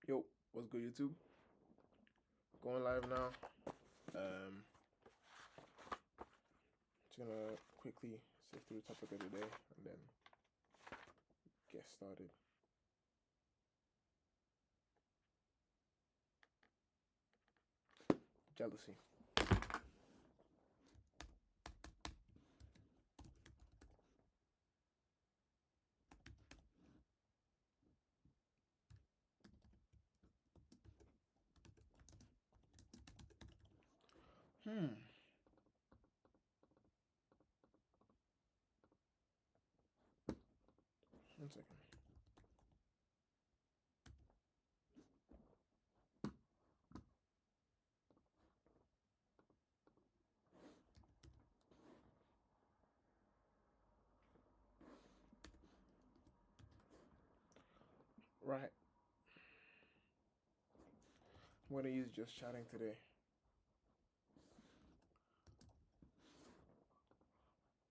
Yo, what's good, YouTube? Going live now. Just gonna quickly sift through the topic of the day and then get started. Jealousy. Hmm. One second. Right. I'm gonna use just chatting today.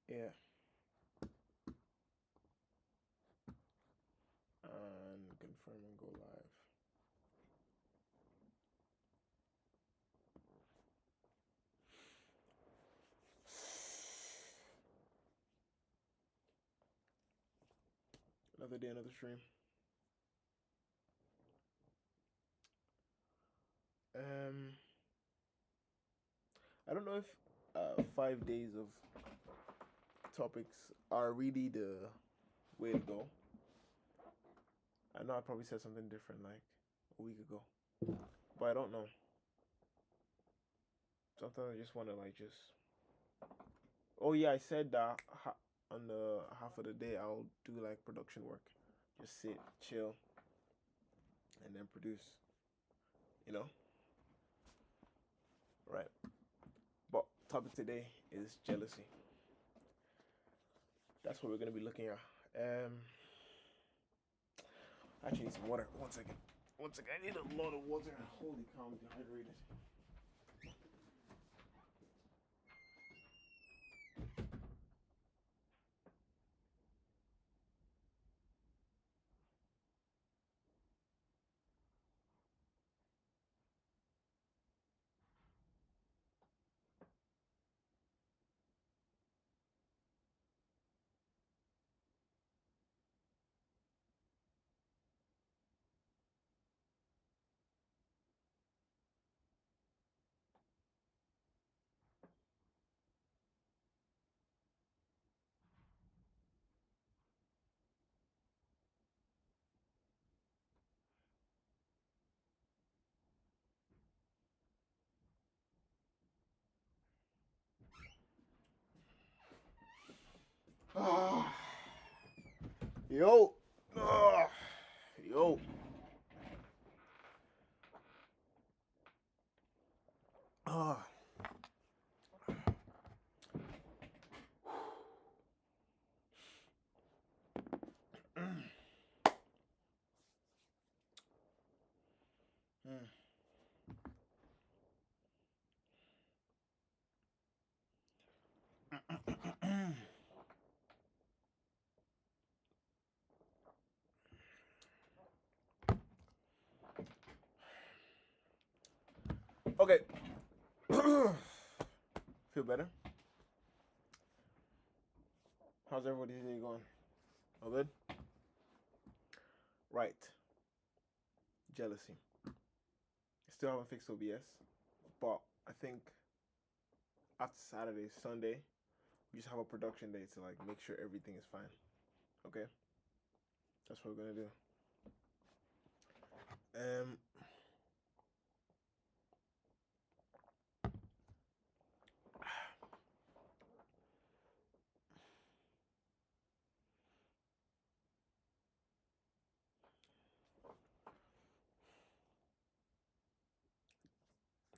Yeah. And confirm and go live. Another day, another stream. I don't know if 5 days of topics are really the way to go. I know I probably said something different like a week ago, but I don't know. Sometimes I just want to Oh yeah, I said that on the half of the day I'll do like production work, just sit, chill, and then produce. You know, right? But topic today is jealousy. That's what we're gonna be looking at. I actually need some water. One second. One second. I need a lot of water. Holy cow, I'm dehydrated. Ah, yo, ah, yo. Ah. Mm. Okay. Feel better? How's everybody's day going? All good? Right. Jealousy. Still haven't fixed OBS, but I think after Saturday, Sunday, we just have a production day to like make sure everything is fine. Okay? That's what we're gonna do. Um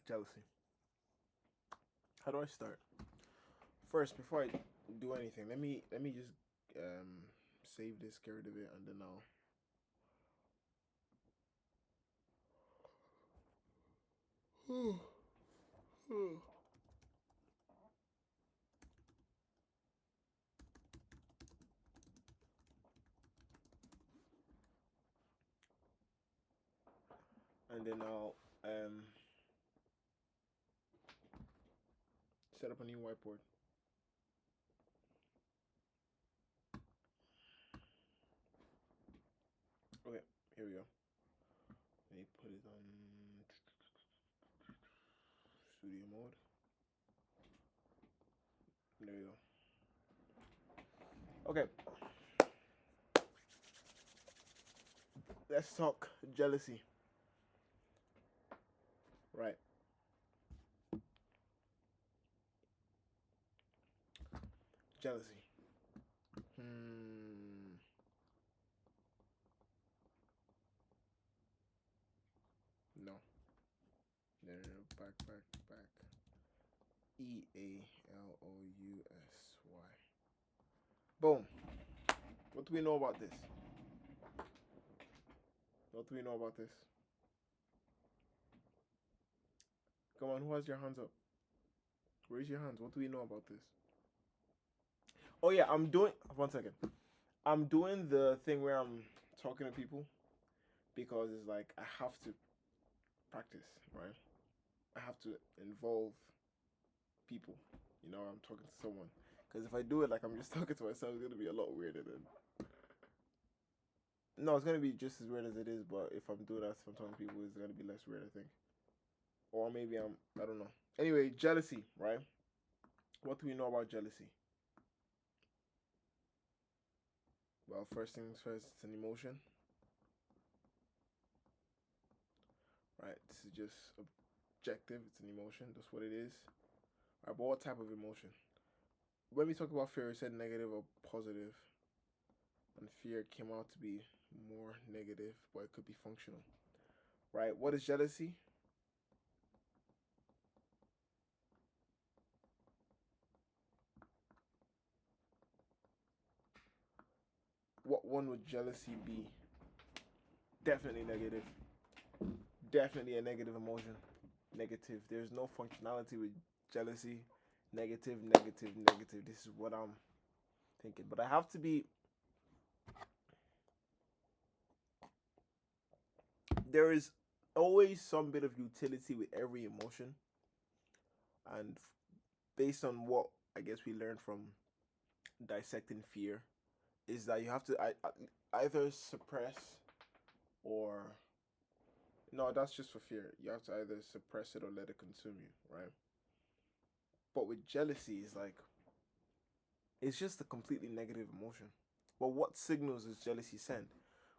Jealousy. How do I start? First, before I do anything, let me just save this, get rid of it, and then I'll and then I'll set up a new whiteboard. Okay, here we go. Let me put it on studio mode. There we go. Okay. Let's talk jealousy. Right. Jealousy. No. No. Back. EALOUSY. Boom. What do we know about this? What do we know about this? Come on, who has your hands up? Raise your hands. What do we know about this? Oh yeah, I'm doing. 1 second. I'm doing the thing where I'm talking to people because it's like I have to practice, right? I have to involve people. You know, I'm talking to someone. Because if I do it like I'm just talking to myself, it's gonna be a lot weirder than. No, it's gonna be just as weird as it is. But if I'm doing that, if I'm talking to people, it's gonna be less weird, I think. Or maybe I don't know. Anyway, jealousy, right? What do we know about jealousy? Well, first things first, it's an emotion, right? This is just objective. It's an emotion. That's what it is. Right, but what type of emotion? When we talk about fear, we said negative or positive, and fear came out to be more negative, but it could be functional, right? What is jealousy? What one would jealousy be? Definitely negative. Definitely a negative emotion. Negative. There's no functionality with jealousy. Negative, negative, negative. This is what I'm thinking. But I have to be. There is always some bit of utility with every emotion. And based on what I guess we learned from dissecting fear, is that you have to either suppress or. No, that's just for fear. You have to either suppress it or let it consume you, right? But with jealousy, it's just a completely negative emotion. But what signals does jealousy send?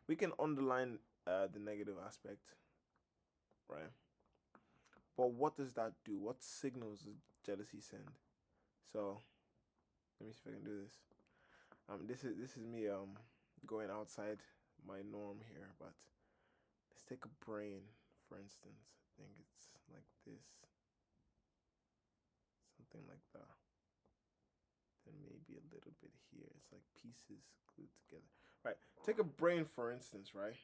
We can underline the negative aspect, right? But what does that do? What signals does jealousy send? So let me see if I can do this. This is me going outside my norm here, but let's take a brain for instance. I think it's like this, something like that. Then maybe a little bit here. It's like pieces glued together. Right. Take a brain for instance, right?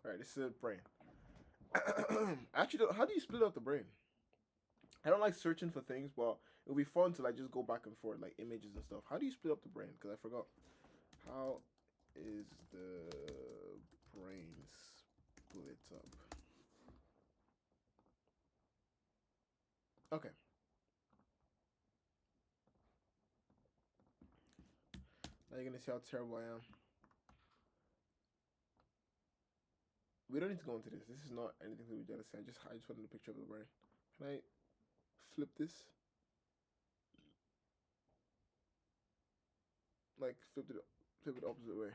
Right, this is a brain. Actually, how do you split up the brain? I don't like searching for things, but it would be fun to like just go back and forth, like images and stuff. How do you split up the brain? Because I forgot. How is the brain split up? Okay. Now you're gonna see how terrible I am. We don't need to go into this. This is not anything to do with jealousy. I just wanted a picture of the brain. Can I flip this? Like flip it opposite way.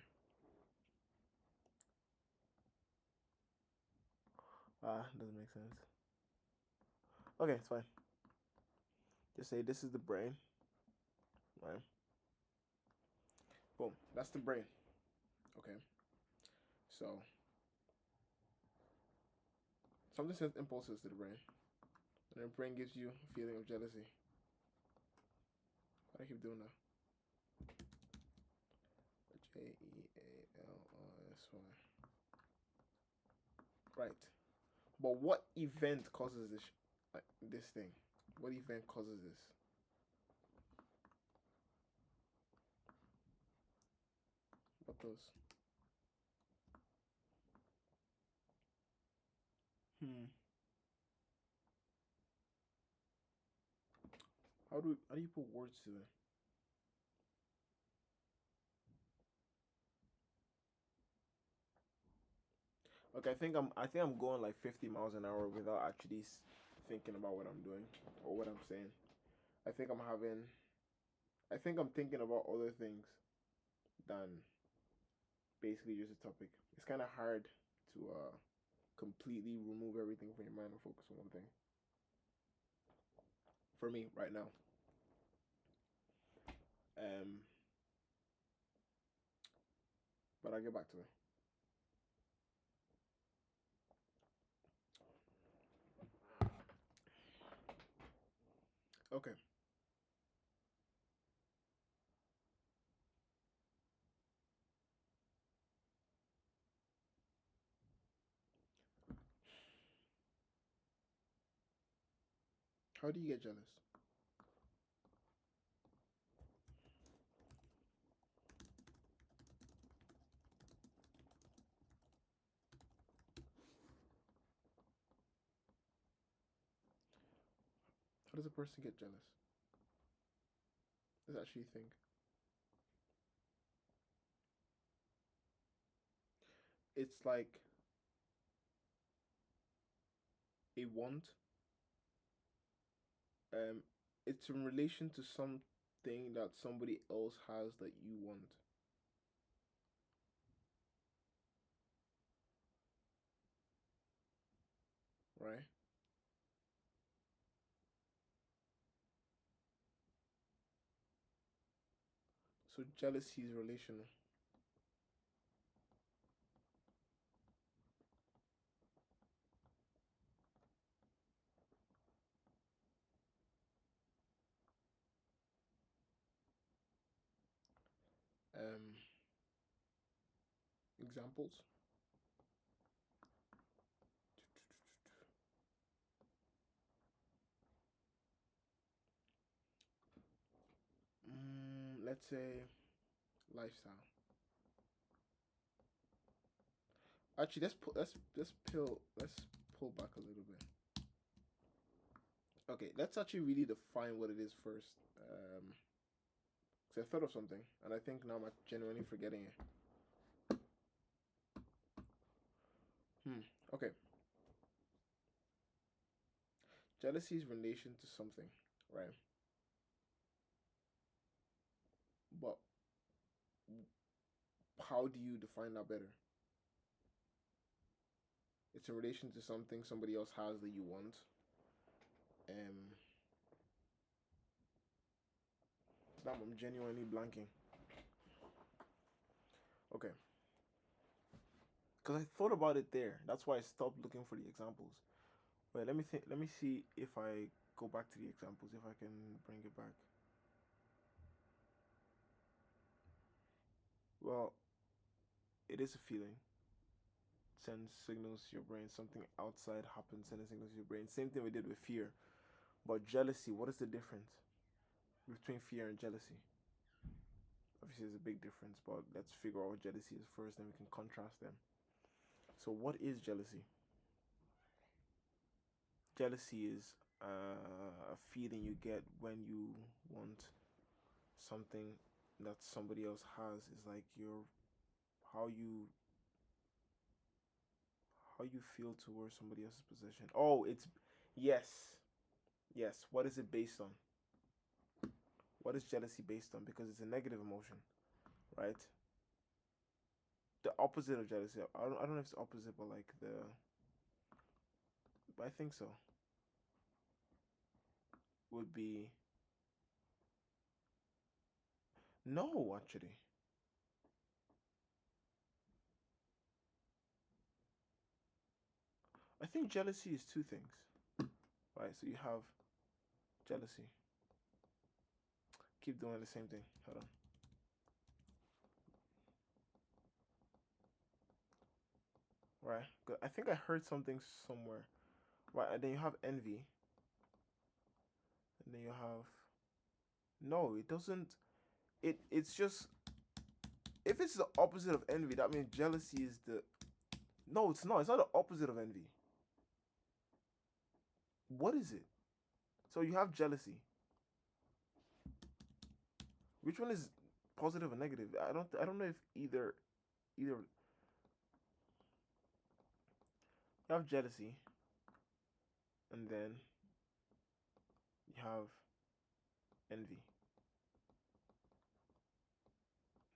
Doesn't make sense. Okay, it's fine. Just say this is the brain, right? Boom, that's the brain. Okay, so something sends impulses to the brain, and the brain gives you a feeling of jealousy. Why do I keep doing that? JEALRSY. Right. But what event causes this? This thing. What event causes this? What about those. How do you put words to it? Okay, I think I'm going like 50 miles an hour without actually thinking about what I'm doing or what I'm saying. I think I'm having I think I'm thinking about other things than basically just a topic. It's kind of hard to completely remove everything from your mind and focus on one thing. For me right now. Um but I'll get back to it. Okay. How do you get jealous? How does a person get jealous? Let's actually think. It's like a want. Um, it's in relation to something that somebody else has that you want, right? So jealousy is relational. Um, Examples. Let's say lifestyle. Actually, let's pull back a little bit. Okay, let's actually really define what it is first. So I thought of something, and I think now I'm genuinely forgetting it. Okay, jealousy is relation to something, right? But how do you define that better? It's in relation to something somebody else has that you want. Um, Damn, I'm genuinely blanking. Okay, because I thought about it there. That's why I stopped looking for the examples. Wait, let me think. Let me see if I go back to the examples. If I can bring it back. Well, it is a feeling. Sends signals to your brain. Something outside happens, sending signals to your brain. Same thing we did with fear. But jealousy, what is the difference between fear and jealousy? Obviously, there's a big difference, but let's figure out what jealousy is first, then we can contrast them. So, what is jealousy? Jealousy is a feeling you get when you want something that somebody else has. Is like your how you how you feel towards somebody else's possession. Oh, it's yes, yes. What is it based on? What is jealousy based on? Because it's a negative emotion, right? The opposite of jealousy. I don't know if it's opposite, but like the. But I think so. Would be no, actually. I think jealousy is two things, right? So you have jealousy. Keep doing the same thing. Hold on. Right? I think I heard something somewhere. Right, and then you have envy, and then you have no. It doesn't. It's just If it's the opposite of envy, that means jealousy is the. No, it's not. It's not the opposite of envy. What is it? So you have jealousy. Which one is positive or negative? I don't know if either you have jealousy and then you have envy.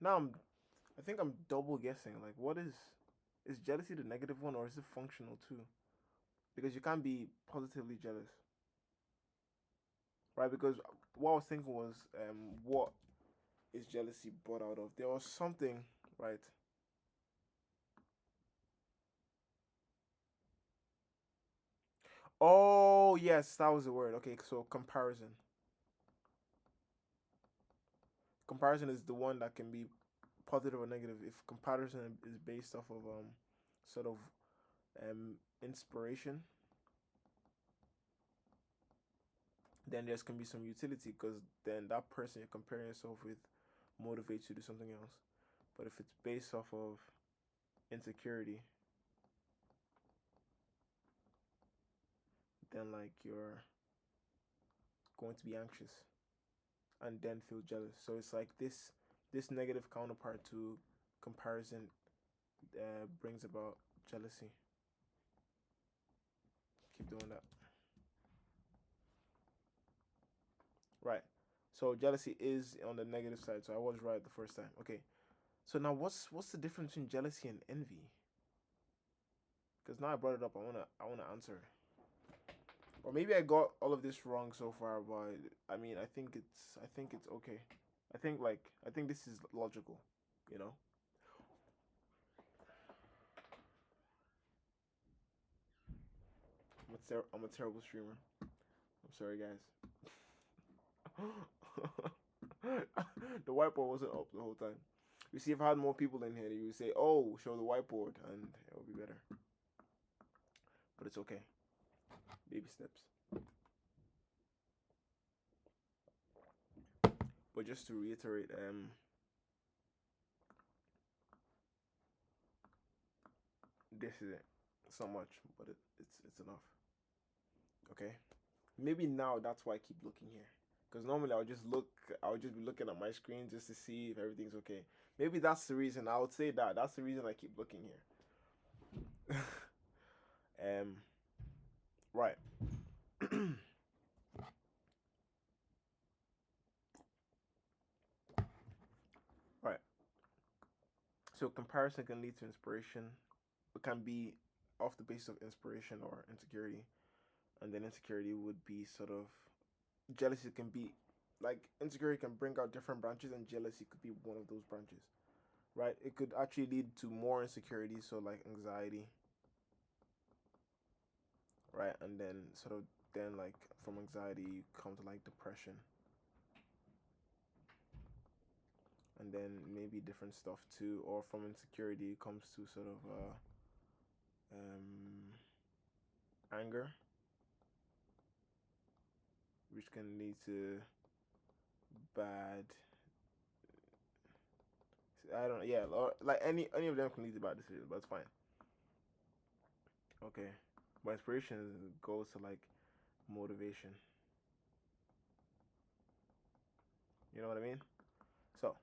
Now I think I'm double guessing. Like, what is jealousy the negative one or is it functional too? Because you can't be positively jealous, right? Because what I was thinking was, what is jealousy brought out of? There was something, right? Oh yes, that was the word. Okay, so comparison. Comparison is the one that can be positive or negative. If comparison is based off of sort of inspiration, then there's can be some utility because then that person you're comparing yourself with motivates you to do something else. But if it's based off of insecurity, then like you're going to be anxious and then feel jealous. So it's like this negative counterpart to comparison brings about jealousy. Keep doing that. Right. So jealousy is on the negative side. So I was right the first time. Okay. So now what's the difference between jealousy and envy? Because now I brought it up, I wanna answer. Or maybe I got all of this wrong so far, but I mean I think it's okay. I think this is logical, you know. I'm a terrible streamer. I'm sorry, guys. The whiteboard wasn't up the whole time. You see, if I had more people in here, you would say, "Oh, show the whiteboard," and it would be better. But it's okay. Baby steps. But just to reiterate, this isn't so much, but it's enough. Okay. Maybe now that's why I keep looking here. Because normally I would just be looking at my screen just to see if everything's okay. Maybe that's the reason. I would say that. That's the reason I keep looking here. um, right. Right. So comparison can lead to inspiration. It can be off the basis of inspiration or insecurity. And then insecurity would be sort of jealousy can be like insecurity can bring out different branches and jealousy could be one of those branches. Right? It could actually lead to more insecurity, so like anxiety, right? And then sort of then like from anxiety you come to like depression and then maybe different stuff too, or from insecurity it comes to sort of anger, which can lead to bad. I don't. Yeah, or like any of them can lead to bad decisions, but it's fine. Okay, but inspiration goes to like motivation. You know what I mean? So,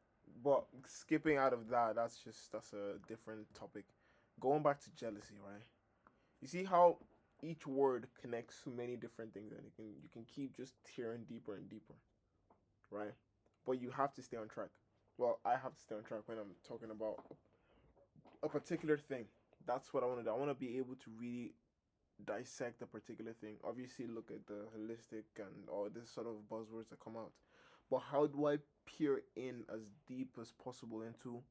but skipping out of that, that's a different topic. Going back to jealousy, right? You see how each word connects to many different things, and you can keep just tearing deeper and deeper, right? But you have to stay on track. Well, I have to stay on track when I'm talking about a particular thing. That's what I want to do. I want to be able to really dissect a particular thing. Obviously, look at the holistic and all this sort of buzzwords that come out. But how do I peer in as deep as possible into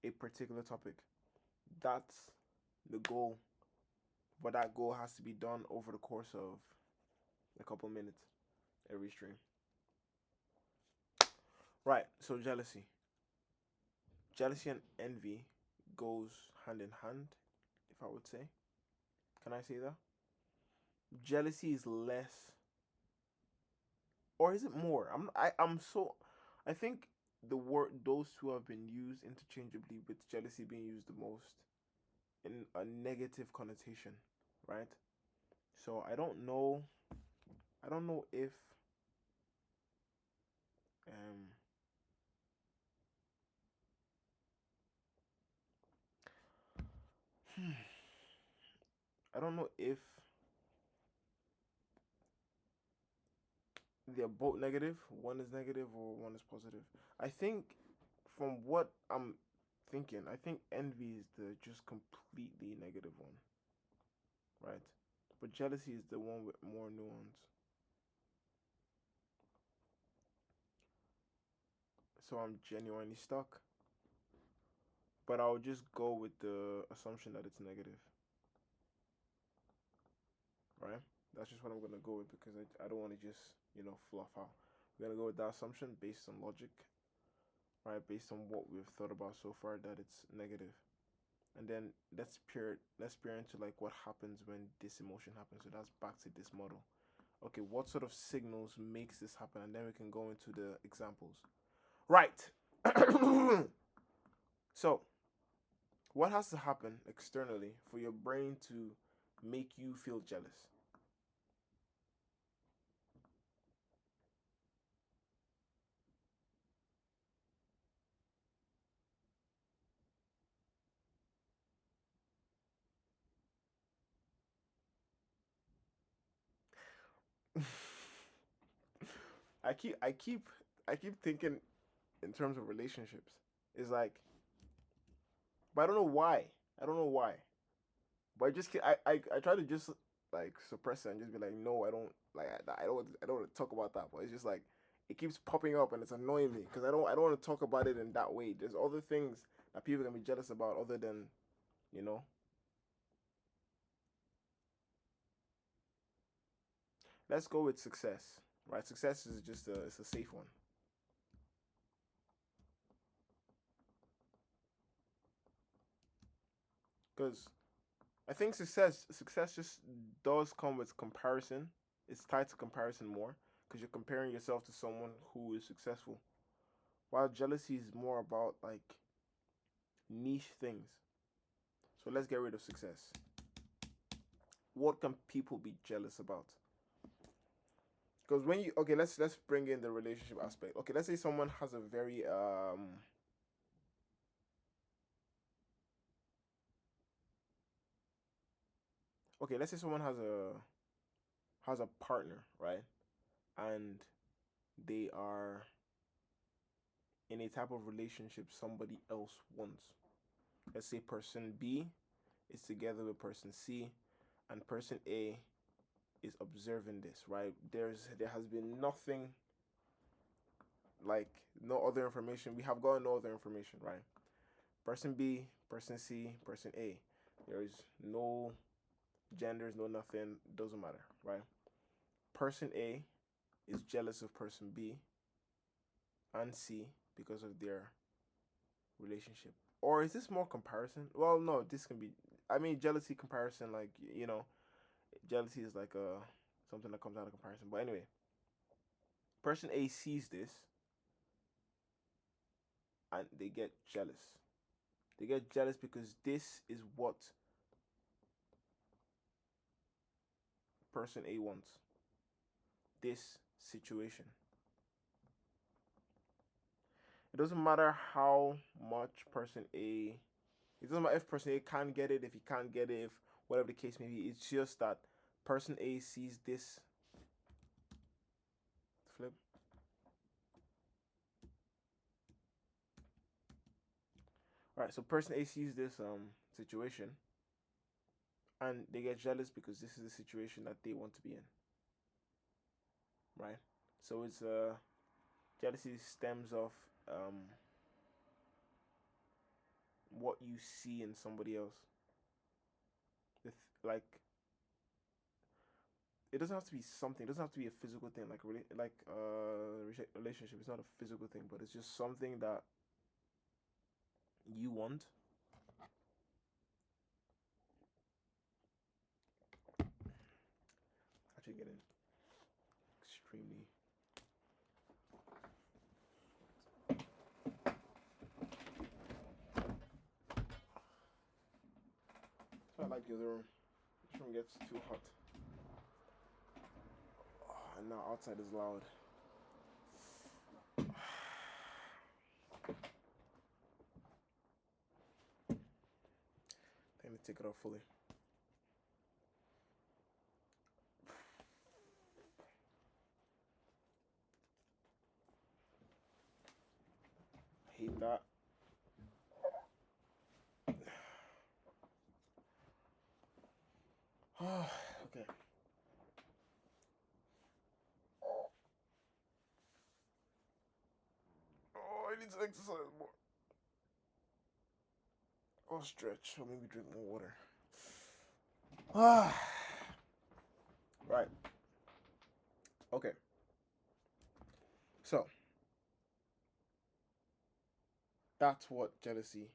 a particular topic? That's the goal. But that goal has to be done over the course of a couple minutes every stream. Right. So jealousy. Jealousy and envy goes hand in hand, if I would say. Can I say that? Jealousy is less or is it more? I'm so I think the word those two have been used interchangeably, with jealousy being used the most in a negative connotation, right? So I don't know if um I don't know if they're both negative. One is negative or one is positive. I think from what I'm thinking, I think envy is the just completely negative one, right? But jealousy is the one with more nuance. So I'm genuinely stuck. But I'll just go with the assumption that it's negative, right? That's just what I'm gonna go with because I don't want to just fluff out. We're gonna go with that assumption based on logic, right? Based on what we've thought about so far that it's negative, and then let's peer into like what happens when this emotion happens. So that's back to this model. Okay, what sort of signals makes this happen, and then we can go into the examples. Right. So what has to happen externally for your brain to make you feel jealous? I keep I keep I keep thinking in terms of relationships. It's like, but I don't know why. I don't know why. But I try to just like suppress it and just be like, no, I don't like I don't want to talk about that. But it's just like it keeps popping up and it's annoying me because I don't want to talk about it in that way. There's other things that people can be jealous about other than you know. Let's go with success. Right, success is just it's a safe one because I think success just does come with comparison. It's tied to comparison more because you're comparing yourself to someone who is successful. While jealousy is more about like niche things. So let's get rid of success. What can people be jealous about? Because when you okay, let's bring in the relationship aspect. Okay, let's say someone has a very okay, let's say someone has a partner, right? And they are in a type of relationship somebody else wants. Let's say person B is together with person C, and person A is observing this, right? There has been nothing like no other information. We have gotten no other information, right? Person B, person C, person A. There is no genders, no nothing. Doesn't matter, right? Person A is jealous of person B and C because of their relationship. Or is this more comparison? Well, no, this can be. I mean, jealousy comparison, like jealousy is like something that comes out of comparison. But anyway, person A sees this and they get jealous. They get jealous because this is what person A wants. This situation. It doesn't matter how much person A. It doesn't matter if person A can get it, if he can't get it, if whatever the case may be. It's just that person A sees this flip. All right, so person A sees this situation and they get jealous because this is the situation that they want to be in, right? So it's jealousy stems off um what you see in somebody else. Like it doesn't have to be something. It doesn't have to be a physical thing. Like really, like relationship. It's not a physical thing, but it's just something that you want. Actually, getting extremely. like the other room. This room gets too hot. Oh, and now outside is loud. I need to take it off fully. I hate that. Okay. Oh, I need to exercise more. Or stretch, or maybe drink more water. Right. Okay. So that's what jealousy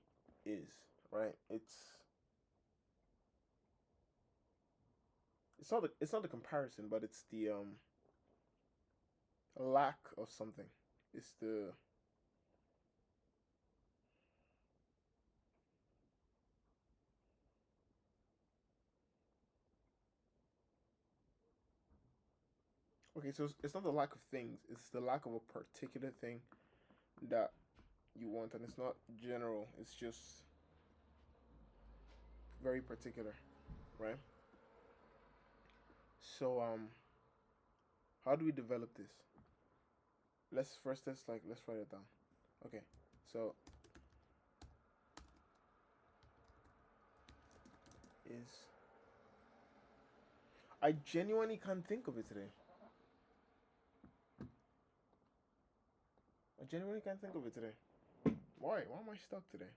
is, right? It's not the comparison, but it's the lack of something. It's the okay. So it's not the lack of things. It's the lack of a particular thing that you want, and it's not general. It's just very particular, right? So how do we develop this? Let's write it down. Okay, so is I genuinely can't think of it today. I genuinely can't think of it today. Why? Why am I stuck today?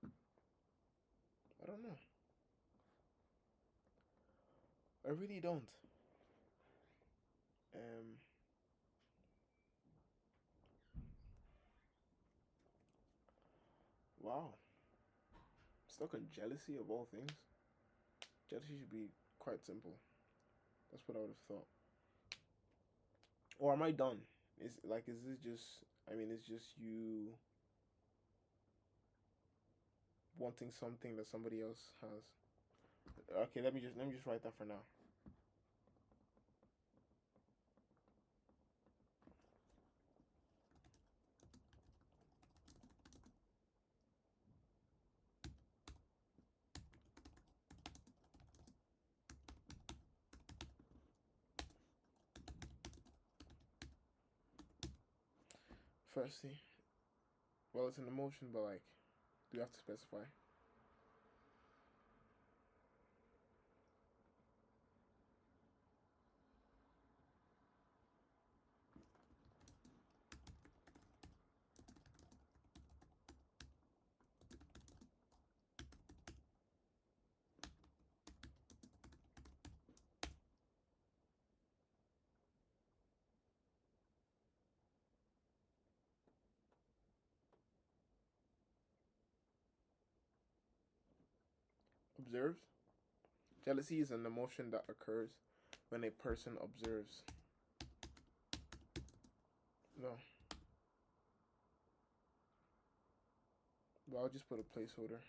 I don't know. I really don't. Um. Wow. Stuck on jealousy of all things. Jealousy should be quite simple. That's what I would have thought. Or am I done? Is this just? I mean, it's just you wanting something that somebody else has. Okay, let me just write that for now. Firstly, well, it's an emotion, but like, do you have to specify? Observes. Jealousy is an emotion that occurs when a person observes. No, but I'll just put a placeholder.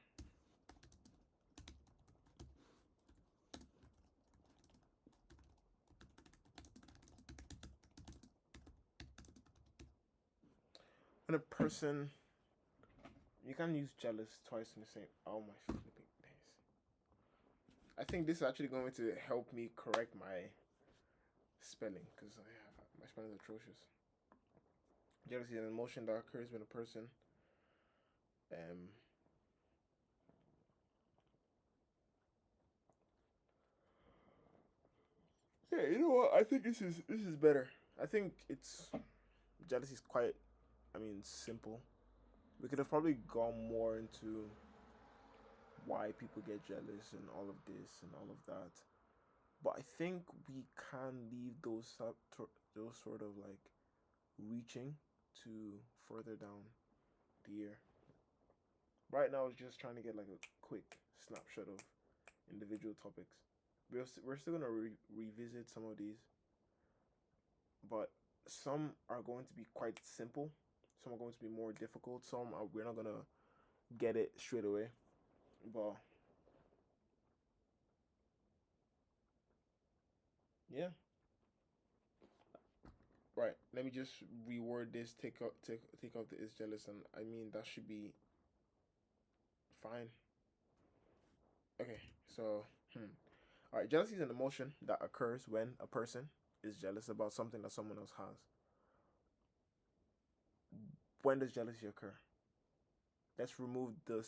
When a person, you can use jealous twice in the same. Oh my flipping days! I think this is actually going to help me correct my spelling because my spelling is atrocious. Jealousy is an emotion that occurs when a person um yeah, you know what? I think this is better. I think it's jealousy is quite, I mean, simple. We could have probably gone more into why people get jealous and all of this and all of that. But I think we can leave those sort of like reaching to further down the year. Right now, I was just trying to get like a quick snapshot of individual topics. We're still gonna revisit some of these, but some are going to be quite simple. Some are going to be more difficult. We're not gonna get it straight away. But Yeah. Right. Let me just reword this. Take out the is jealous, and I mean that should be fine. Okay. So, all right. Jealousy is an emotion that occurs when a person is jealous about something that someone else has. When does jealousy occur? Let's remove the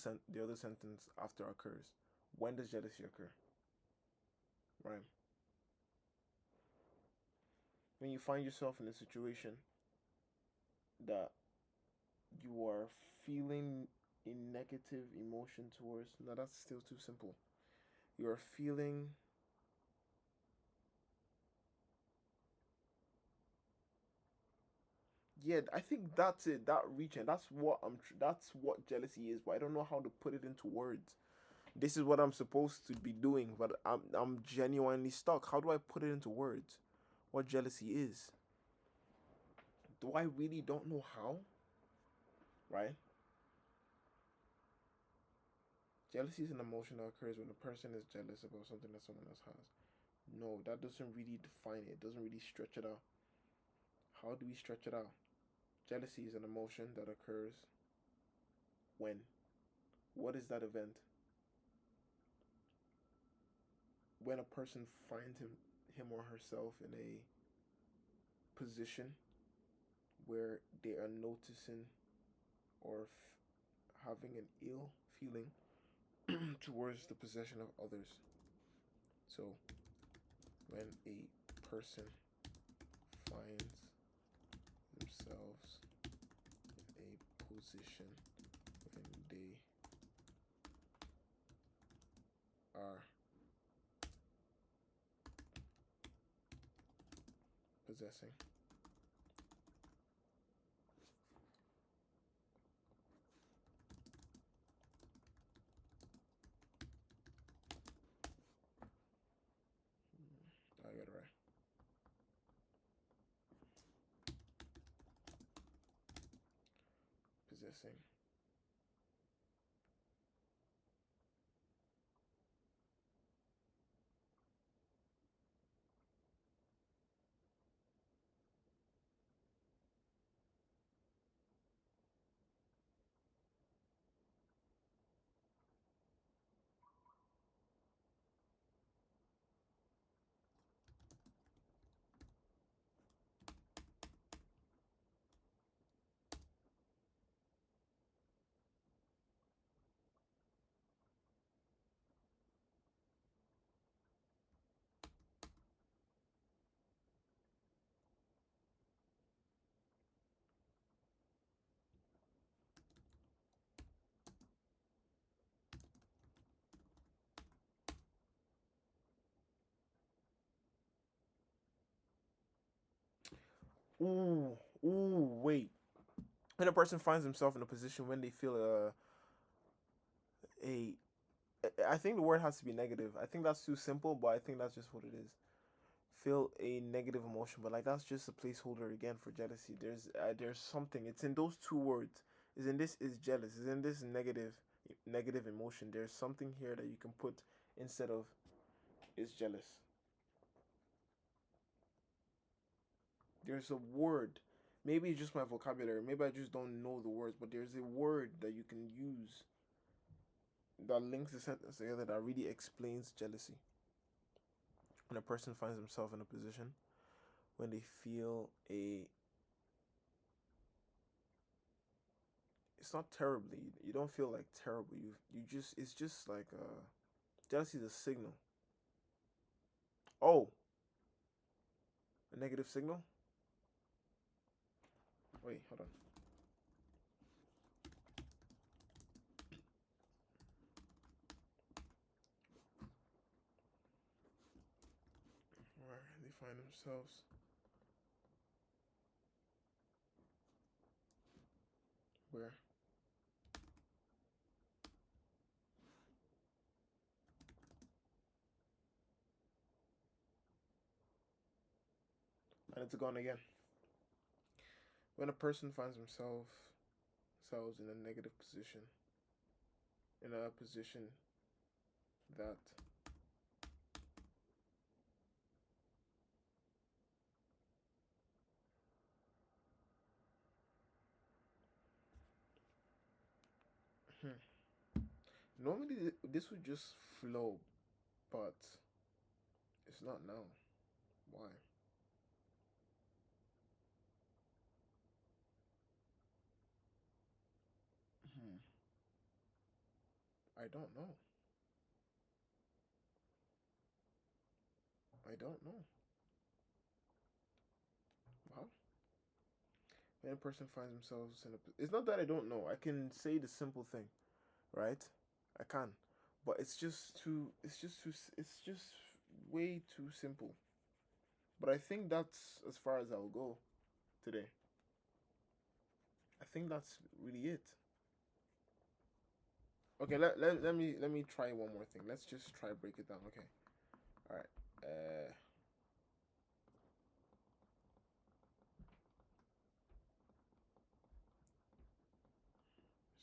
other sentence after occurs. When does jealousy occur? Right. When you find yourself in a situation that you are feeling a negative emotion towards. No, that's still too simple. You are feeling. Yeah, I think that's it. That reaching. That's what I'm. That's what jealousy is. But I don't know how to put it into words. This is what I'm supposed to be doing, but I'm genuinely stuck. How do I put it into words? What jealousy is? Do I really don't know how? Right? Jealousy is an emotion that occurs when a person is jealous about something that someone else has. No, that doesn't really define it. It doesn't really stretch it out. How do we stretch it out? Jealousy is an emotion that occurs when? What is that event? When a person finds him or herself in a position where they are noticing or having an ill feeling towards the possession of others. So, when a person finds themselves in a position when they are possessing I got it right. Possessing ooh, wait. When a person finds himself in a position when they feel a I think the word has to be negative. I think that's too simple, but I think that's just what it is. Feel a negative emotion, but like that's just a placeholder again for jealousy. There's something. It's in those two words. Is in this is jealous. Is in this negative emotion. There's something here that you can put instead of is jealous. There's a word. Maybe it's just my vocabulary. Maybe I just don't know the words, but there's a word that you can use that links the sentence together that really explains jealousy. When a person finds himself in a position when they feel a it's not terribly you don't feel like terrible you just it's just like jealousy is a signal. Oh, a negative signal. Wait, hold on. Where they find themselves where I need to go on again. When a person finds themselves in a negative position, in a position that Normally, this would just flow, but it's not now. Why? Hmm. I don't know. I don't know. Well, when a person finds themselves in a, it's not that I don't know. I can say the simple thing, right? I can, but it's just too. It's just too. It's just way too simple. But I think that's as far as I'll go today. I think that's really it. Okay, let me try one more thing. Let's just try break it down. Okay. All right.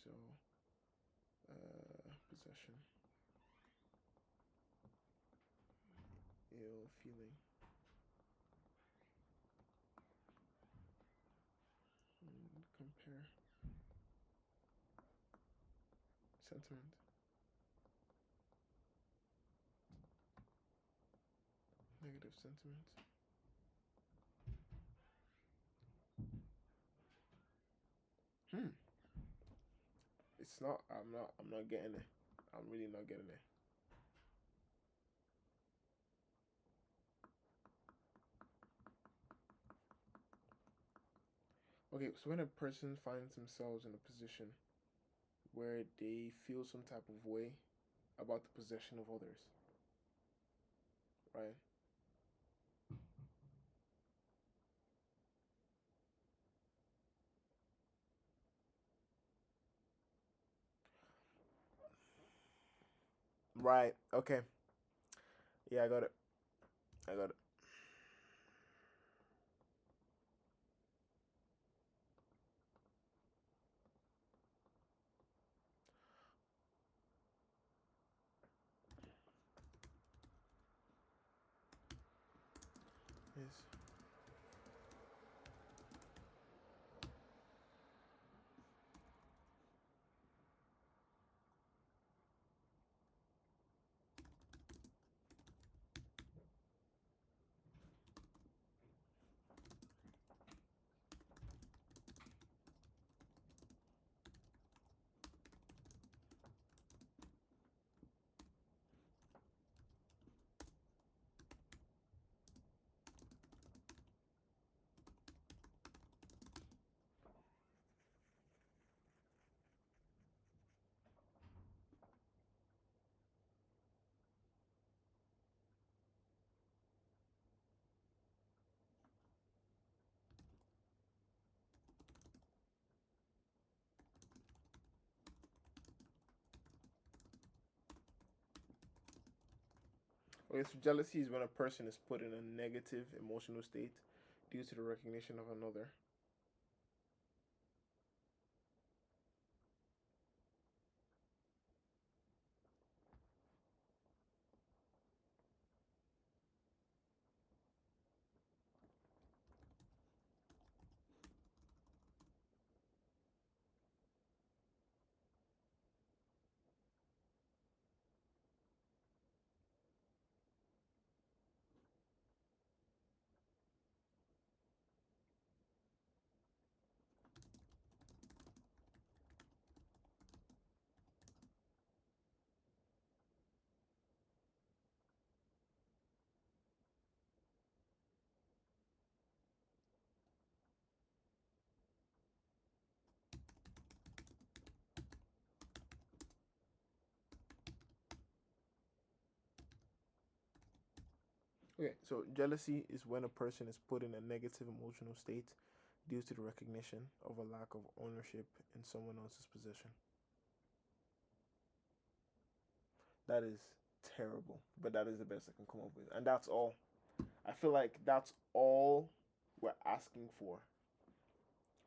So possession, ill feeling, compare, sentiment, negative sentiment. Hmm. It's not. I'm not. I'm not getting it. I'm really not getting it. Okay, so when a person finds themselves in a position where they feel some type of way about the possession of others, right? Right. Okay. Yeah, I got it. I got it. Yes. Okay, so jealousy is when a person is put in a negative emotional state due to the recognition of another. Okay, so jealousy is when a person is put in a negative emotional state due to the recognition of a lack of ownership in someone else's possession. That is terrible, but that is the best I can come up with. And that's all. I feel like that's all we're asking for,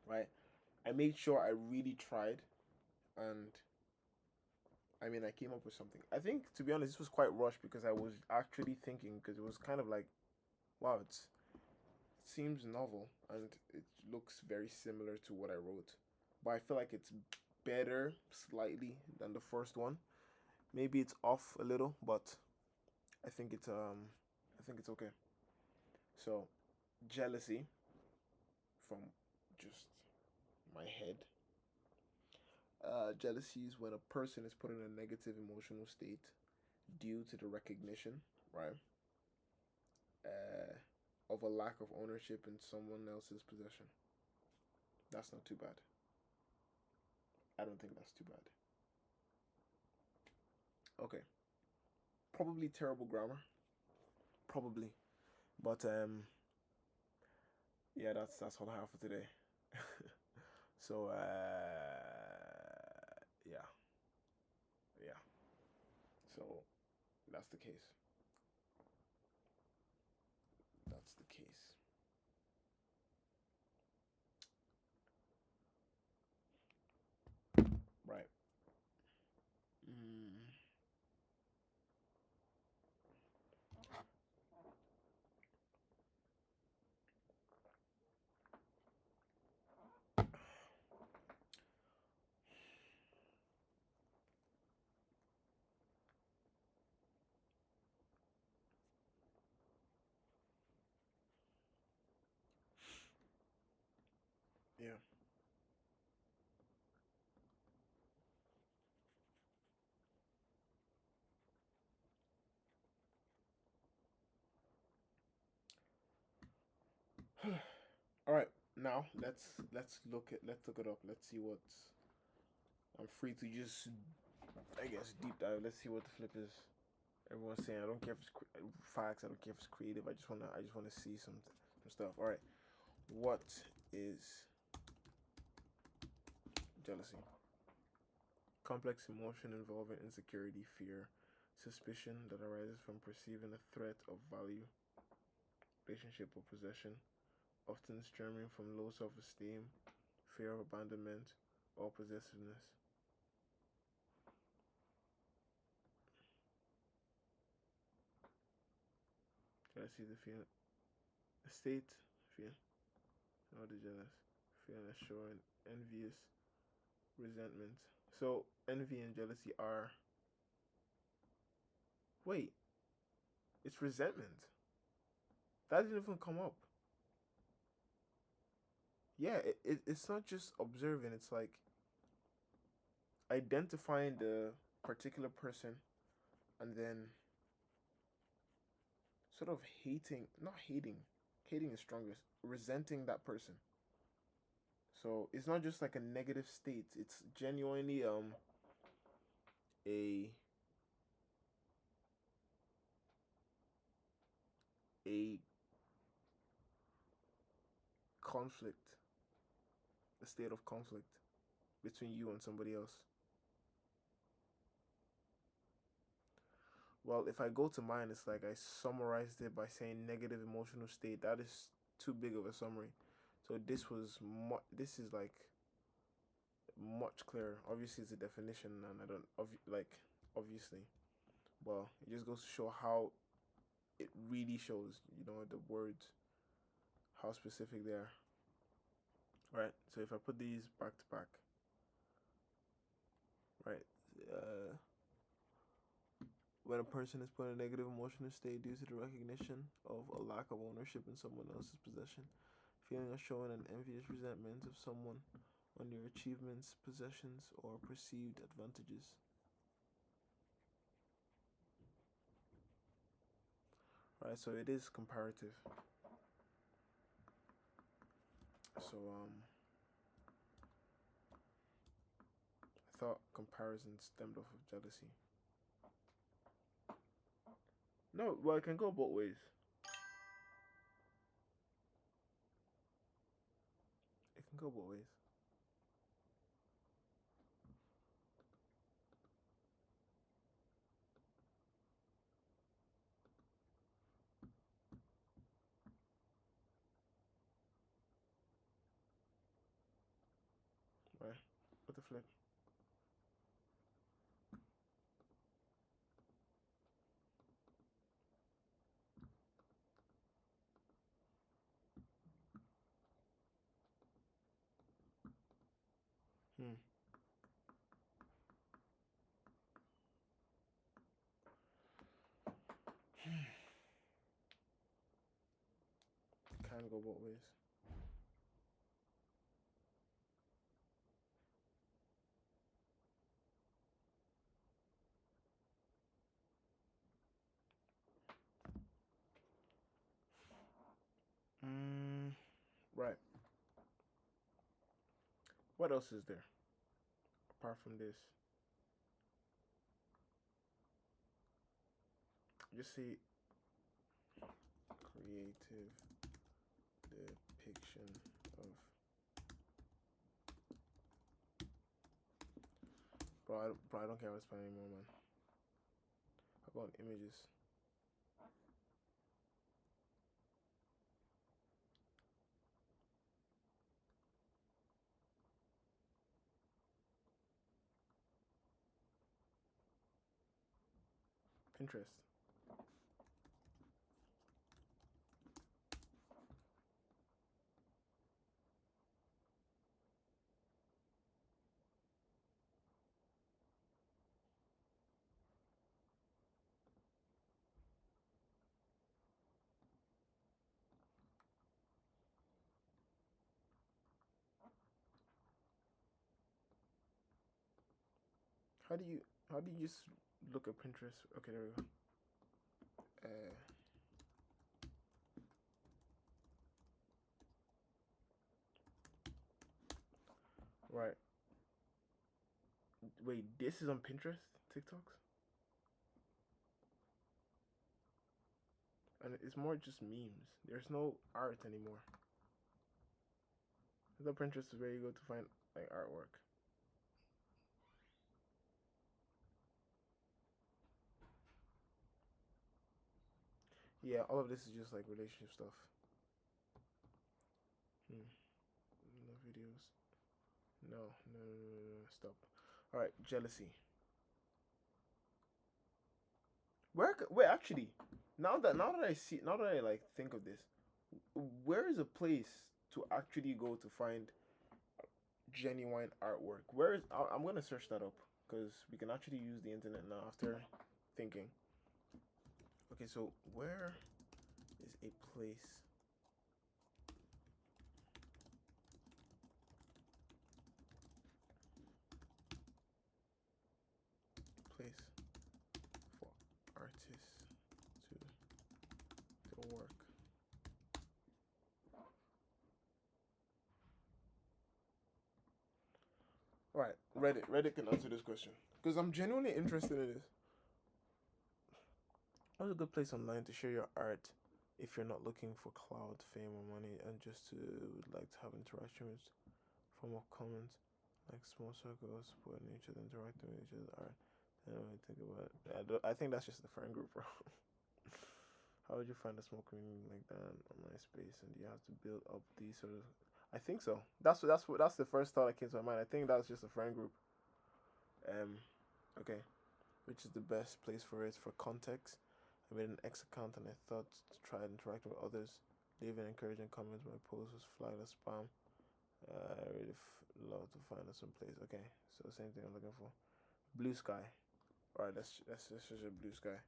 right? I made sure I really tried, and I mean, I came up with something. I think, to be honest, this was quite rushed because I was actually thinking, because it was kind of like, wow, it seems novel and it looks very similar to what I wrote. But I feel like it's better slightly than the first one. Maybe it's off a little, but I think it's okay. So jealousy from just my head. Jealousy is when a person is put in a negative emotional state due to the recognition, right, of a lack of ownership in someone else's possession. That's not too bad. I don't think that's too bad. Okay, probably terrible grammar, probably, but yeah, that's all I have for today. So yeah, yeah. So that's the case. That's the case. Right. Mm, yeah. All right. Now let's look it up. Let's see what's. I'm free to just, I guess, deep dive. Let's see what the flip is. Everyone's saying I don't care if it's facts. I don't care if it's creative. I just wanna see some stuff. All right. What is jealousy? Complex emotion involving insecurity, fear, suspicion that arises from perceiving a threat of value, relationship, or possession, often stemming from low self esteem, fear of abandonment, or possessiveness. Jealousy is the feeling, a state, fear, or the jealous, feeling assured, envious, resentment. So, envy and jealousy are. Wait, it's resentment. That didn't even come up. Yeah, it's not just observing, it's like identifying the particular person and then sort of hating, not hating, hating is strongest, resenting that person. So it's not just like a negative state, it's genuinely a a conflict, a state of conflict between you and somebody else. Well, if I go to mine, it's like I summarized it by saying negative emotional state. That is too big of a summary. So this is like much clearer. Obviously, it's a definition, and I don't obviously, well, it just goes to show how it really shows. The words, how specific they are. Right. So if I put these back to back, right, uh, when a person is put in a negative emotional state due to the recognition of a lack of ownership in someone else's possession, feeling of showing an envious resentment of someone on your achievements, possessions, or perceived advantages. Right, so it is comparative. So I thought comparison stemmed off of jealousy. No, well, it can go both ways. It can go both ways. Right, with the flip. Hmm. can go both ways. Right. What else is there apart from this? Just see creative depiction of. Bro, I don't care what's fine anymore, man. How about images? Pinterest. How do you just look at Pinterest? Okay, there we go. Right. Wait, this is on Pinterest? TikToks? And it's more just memes. There's no art anymore. The Pinterest is where you go to find like artwork. Yeah, all of this is just like relationship stuff. No videos. No, stop. All right, jealousy. Wait, actually, now that I like think of this, where is a place to actually go to find genuine artwork? Where is I'm gonna search that up because we can actually use the internet now after thinking. Okay, so where is a place? Place for artists to work. All right, Reddit can answer this question because I'm genuinely interested in this. What's a good place online to share your art if you're not looking for cloud, fame, or money, and just to would like to have interaction with form of comments, like small circles, support nature, interacting with each other's art. I don't really think about it. I think that's just the friend group, bro. How would you find a small community like that on MySpace? And do you have to build up these sort of? I think so. That's the first thought that came to my mind. I think that's just a friend group. Okay. Which is the best place for it for context? I made an X account and I thought to try and interact with others. Leaving encouraging comments. My post was flagged as spam. I really love to find us some place. Okay, so same thing I'm looking for. Blue Sky. All right, that's just a Blue Sky.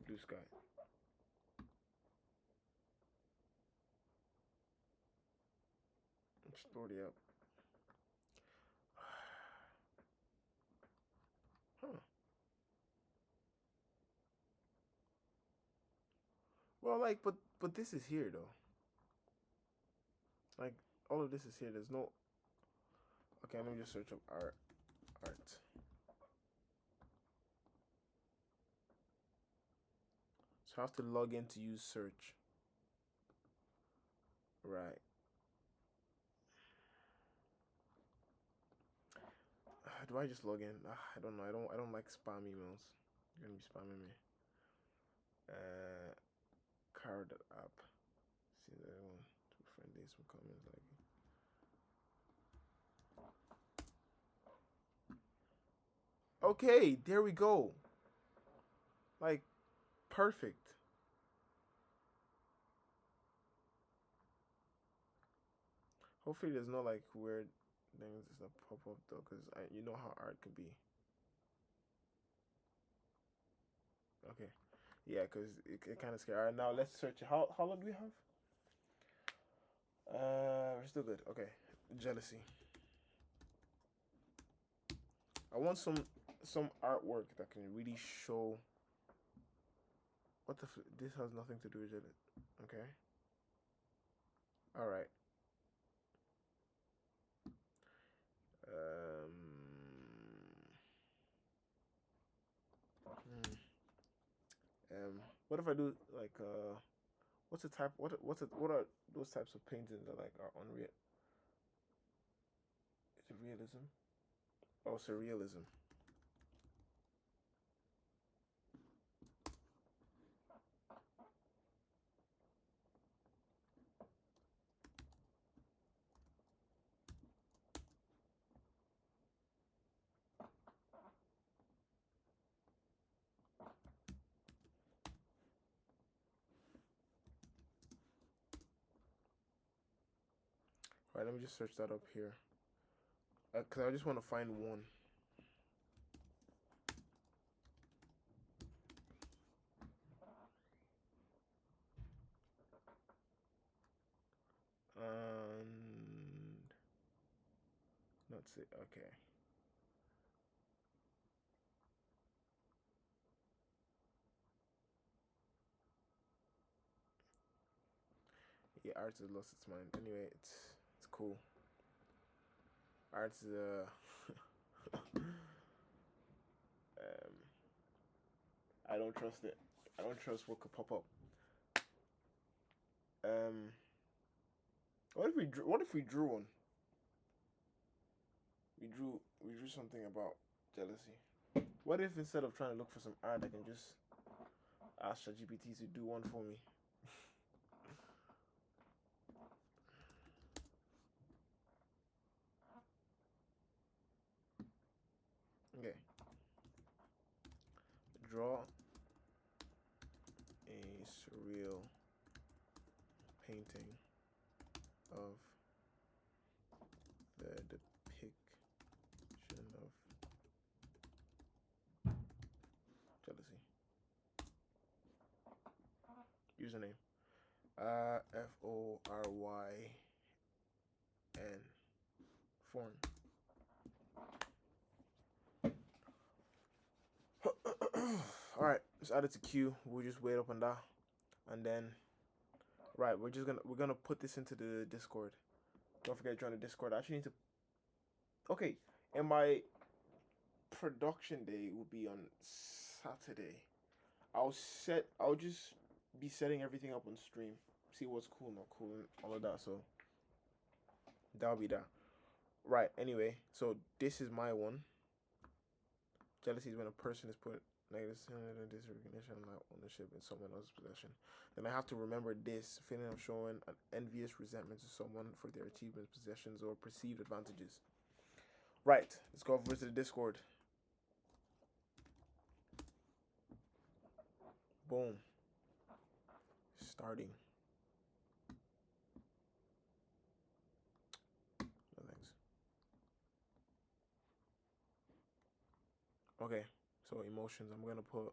Blue Sky. Just load it up. Huh. Well, like, but this is here though. Like, all of this is here. There's no. Okay, let me just search up art. So I have to log in to use search. Right. Do I just log in? I don't know. I don't like spam emails. You're gonna be spamming me. Card app. See that one. Two friendly. Some comments like. Okay, there we go. Like, perfect. Hopefully, there's no like weird things that pop up though, because you know how art can be. Okay, Yeah, because it kind of scary. All right, now let's search it. How long do we have? We're still good. Okay, jealousy. I want some artwork that can really show. What the? This has nothing to do with jealousy. Okay. All right. Um. hmm, What if I do like what's the type? What are those types of paintings that like are unreal? Is it realism? Oh, surrealism. All right, let me just search that up here. Cause I just want to find one. And let's see. Okay. Yeah, arts has lost its mind. Anyway, it's cool. Arts I don't trust it. I don't trust what could pop up. Um, what if we drew one? We drew something about jealousy. What if instead of trying to look for some art, I can just ask ChatGPT to do one for me? Okay. Draw a surreal painting of the depiction of jealousy. Username. FORYN. Foreign. All right, let's add it to queue. We'll just wait up on that, and then right, we're gonna put this into the Discord. Don't forget to join the Discord. I actually need to. Okay, and my production day will be on Saturday. I'll just be setting everything up on stream. See what's cool, not cool, and all of that. So that'll be that. Right. Anyway, so this is my one. Jealousy is when a person is put negative disrecognition and ownership in someone else's possession. Then I have to remember this feeling of showing an envious resentment to someone for their achievements, possessions, or perceived advantages. Right. Let's go over to the Discord. Boom. Starting. No thanks. Okay. So emotions. I'm gonna put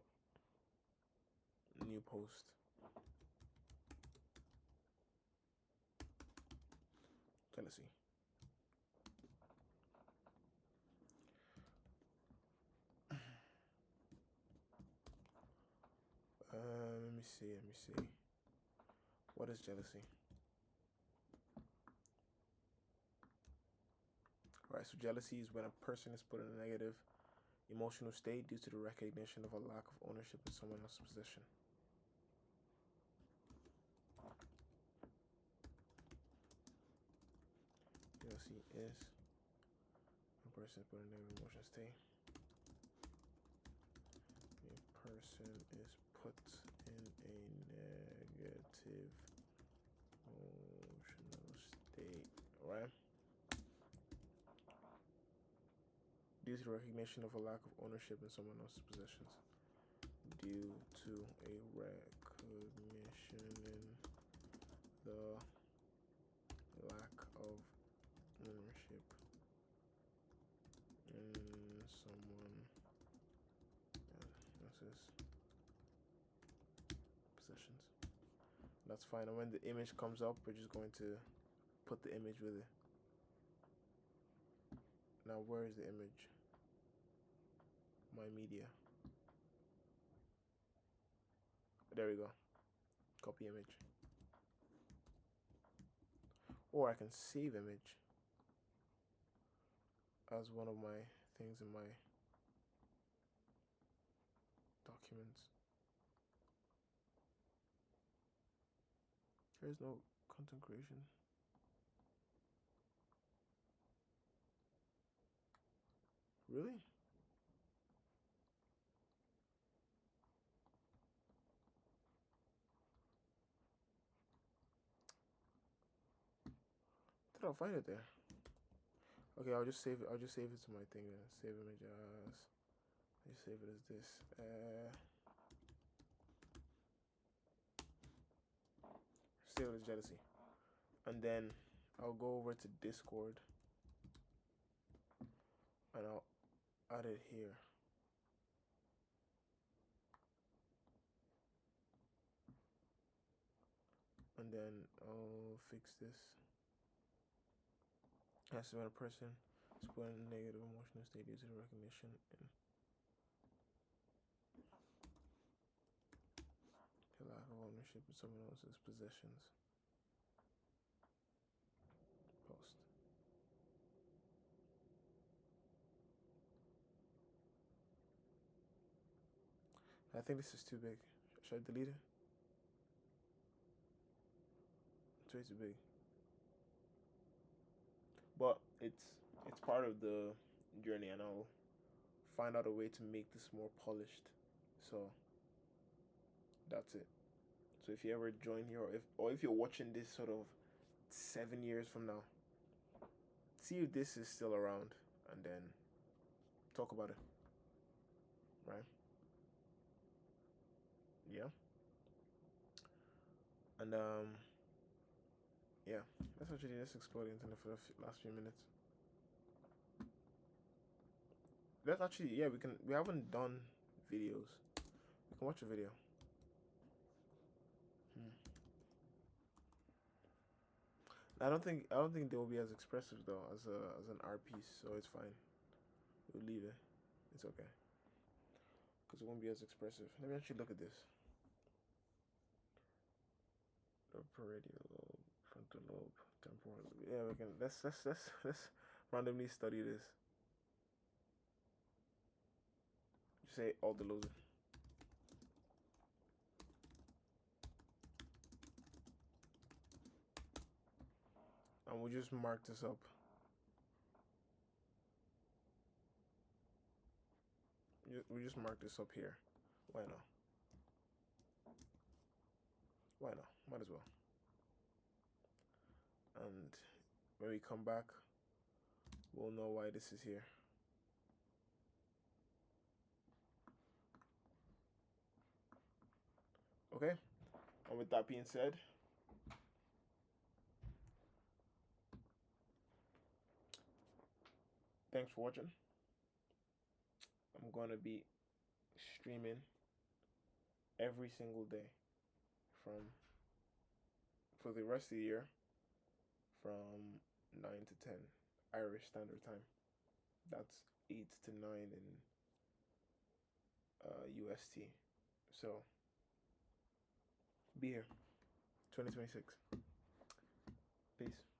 new post. Jealousy. Let me see. Let me see. What is jealousy? Right. So jealousy is when a person is put in a negative emotional state due to the recognition of a lack of ownership in someone else's possession. Jealousy is a person is put in a negative emotional state. A person is put in a negative emotional state, right? Due to the recognition of a lack of ownership in someone else's possessions. Due to a recognition in the lack of ownership in someone else's sessions. That's fine. And when the image comes up, we're just going to put the image with it. Now, where is the image? My media. There we go. Copy image. Or I can save image as one of my things in my documents. There's no content creation. Really? Did I find it there? Okay, I'll just save it. I'll just save it to my thing then. Save image as. Let's save it as this. Save it as jealousy, and then I'll go over to Discord, and I'll add it here. And then I'll fix this. As when a person is put in a negative emotional state due to the recognition and the lack of ownership of someone else's possessions. Post. I think this is too big. Should I delete it? It's way too big. But it's part of the journey, and I'll find out a way to make this more polished. So that's it. So if you ever join here, or if you're watching this sort of 7 years from now, see if this is still around, and then talk about it. Right? Yeah. And yeah, that's actually just explore the internet for the last few minutes. Let's actually, yeah, we haven't done videos. We can watch a video. I don't think they will be as expressive though as an art piece, so it's fine. We'll leave it. It's okay. Because it won't be as expressive. Let me actually look at this. Parietal lobe, frontal lobe, temporal lobe. Yeah, we can. Let's randomly study this. You say all the lobes. And we'll just mark this up. We just mark this up here. Why not? Why not? Might as well. And when we come back, we'll know why this is here. Okay? And with that being said, thanks for watching. I'm going to be streaming every single day for the rest of the year from 9 to 10 Irish Standard Time. That's 8 to 9 in UST. So be here 2026. Peace.